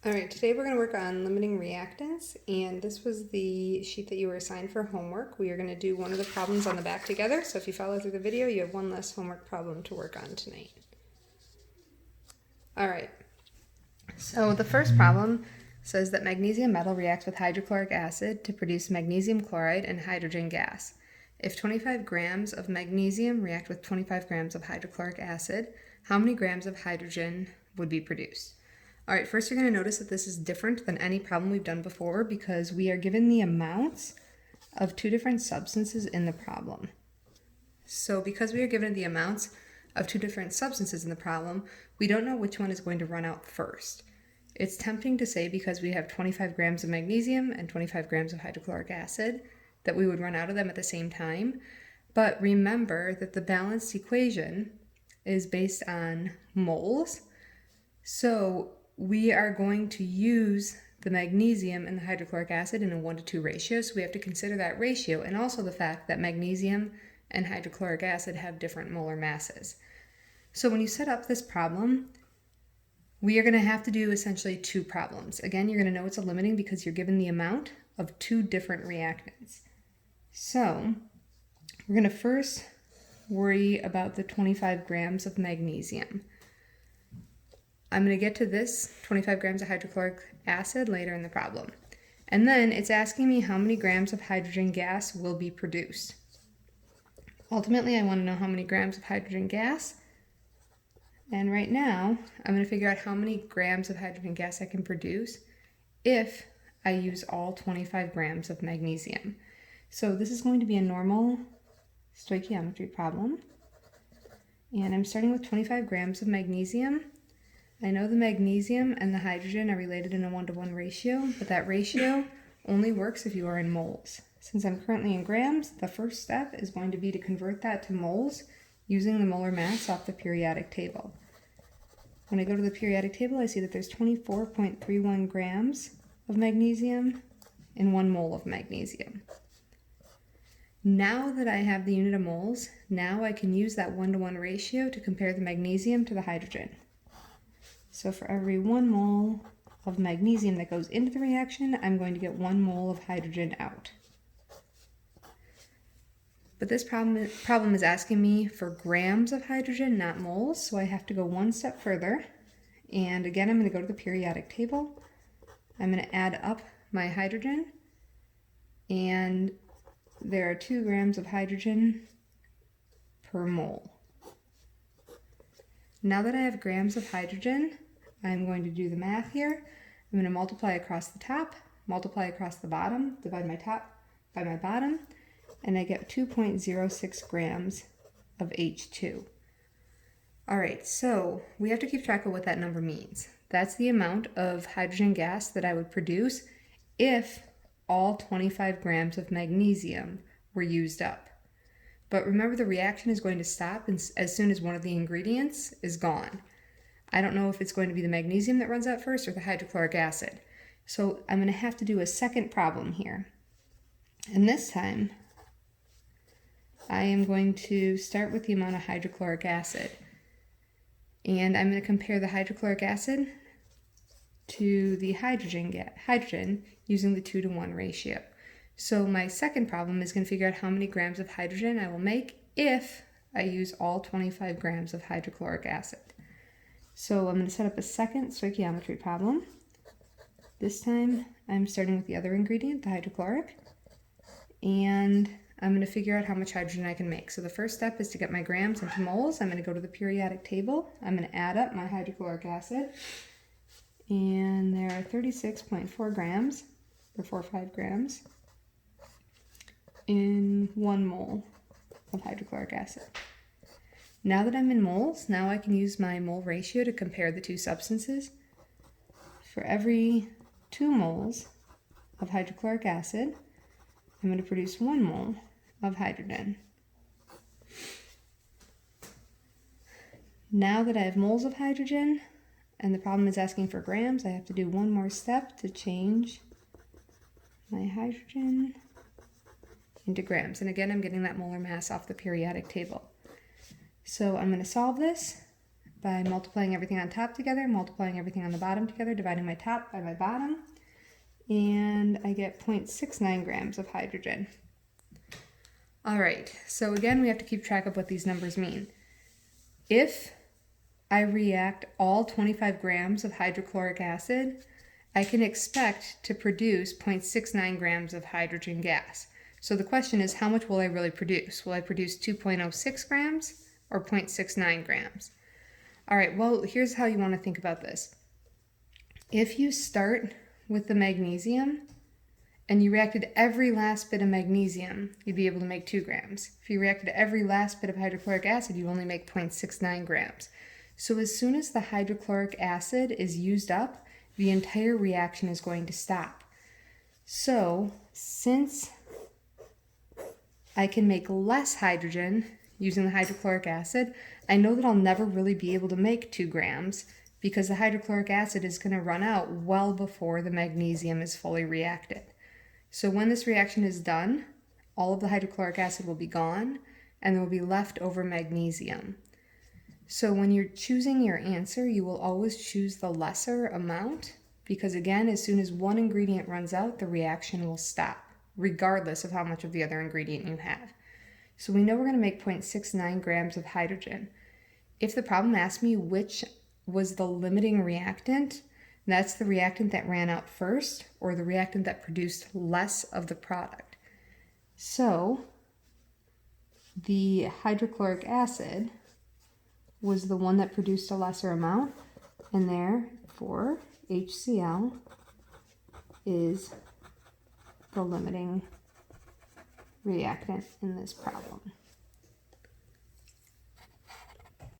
All right, today we're going to work on limiting reactants, and this was the sheet that you were assigned for homework. We are going to do one of the problems on the back together, so if you follow through the video, you have one less homework problem to work on tonight. All right, so the first problem says that magnesium metal reacts with hydrochloric acid to produce magnesium chloride and hydrogen gas. If 25 grams of magnesium react with 25 grams of hydrochloric acid, how many grams of hydrogen would be produced? All right, first you're going to notice that this is different than any problem we've done before because we are given the amounts of two different substances in the problem. So because we are given the amounts of two different substances in the problem, we don't know which one is going to run out first. It's tempting to say because we have 25 grams of magnesium and 25 grams of hydrochloric acid that we would run out of them at the same time. But remember that the balanced equation is based on moles. So we are going to use the magnesium and the hydrochloric acid in a 1:2 ratio, so we have to consider that ratio and also the fact that magnesium and hydrochloric acid have different molar masses. So when you set up this problem, we are going to have to do essentially two problems. Again, you're going to know it's a limiting because you're given the amount of two different reactants. So we're going to first worry about the 25 grams of magnesium. I'm going to get to this 25 grams of hydrochloric acid later in the problem. And then it's asking me how many grams of hydrogen gas will be produced. Ultimately, I want to know how many grams of hydrogen gas. And right now, I'm going to figure out how many grams of hydrogen gas I can produce if I use all 25 grams of magnesium. So this is going to be a normal stoichiometry problem. And I'm starting with 25 grams of magnesium. I know the magnesium and the hydrogen are related in a 1:1 ratio, but that ratio only works if you are in moles. Since I'm currently in grams, the first step is going to be to convert that to moles using the molar mass off the periodic table. When I go to the periodic table, I see that there's 24.31 grams of magnesium in 1 mole of magnesium. Now that I have the unit of moles, now I can use that 1:1 ratio to compare the magnesium to the hydrogen. So for every 1 mole of magnesium that goes into the reaction, I'm going to get 1 mole of hydrogen out. But this problem is asking me for grams of hydrogen, not moles, so I have to go one step further. And again, I'm going to go to the periodic table. I'm going to add up my hydrogen, and there are 2 grams of hydrogen per mole. Now that I have grams of hydrogen, I'm going to do the math here. I'm going to multiply across the top, multiply across the bottom, divide my top by my bottom, and I get 2.06 grams of H2. All right, so we have to keep track of what that number means. That's the amount of hydrogen gas that I would produce if all 25 grams of magnesium were used up. But remember, the reaction is going to stop as soon as one of the ingredients is gone. I don't know if it's going to be the magnesium that runs out first or the hydrochloric acid. So I'm going to have to do a second problem here. And this time, I am going to start with the amount of hydrochloric acid. And I'm going to compare the hydrochloric acid to the hydrogen using the 2:1 ratio. So my second problem is going to figure out how many grams of hydrogen I will make if I use all 25 grams of hydrochloric acid. So I'm going to set up a second stoichiometry problem. This time I'm starting with the other ingredient, the hydrochloric, and I'm going to figure out how much hydrogen I can make. So the first step is to get my grams into moles. I'm going to go to the periodic table. I'm going to add up my hydrochloric acid, and there are 36.4 grams, or 4.5 grams, in 1 mole of hydrochloric acid. Now that I'm in moles, now I can use my mole ratio to compare the two substances. For every 2 moles of hydrochloric acid, I'm going to produce 1 mole of hydrogen. Now that I have moles of hydrogen, and the problem is asking for grams, I have to do one more step to change my hydrogen into grams. And again, I'm getting that molar mass off the periodic table. So I'm going to solve this. by multiplying everything on top together, multiplying everything on the bottom together, dividing my top by my bottom, and I get 0.69 grams of hydrogen. All right, so again, we have to keep track of what these numbers mean. If I react all 25 grams of hydrochloric acid, I can expect to produce 0.69 grams of hydrogen gas. So the question is, how much will I really produce? Will I produce 2.06 grams or 0.69 grams? All right, well, here's how you want to think about this. If you start with the magnesium and you reacted every last bit of magnesium, you'd be able to make 2 grams. If you reacted every last bit of hydrochloric acid, you only make 0.69 grams. So as soon as the hydrochloric acid is used up, the entire reaction is going to stop. So since I can make less hydrogen using the hydrochloric acid, I know that I'll never really be able to make 2 grams because the hydrochloric acid is going to run out well before the magnesium is fully reacted. So when this reaction is done, all of the hydrochloric acid will be gone and there will be leftover magnesium. So when you're choosing your answer, you will always choose the lesser amount because, again, as soon as one ingredient runs out, the reaction will stop, regardless of how much of the other ingredient you have. So we know we're going to make 0.69 grams of hydrogen. If the problem asks me which was the limiting reactant, that's the reactant that ran out first or the reactant that produced less of the product. So the hydrochloric acid was the one that produced a lesser amount, and therefore HCl is the limiting reactant in this problem.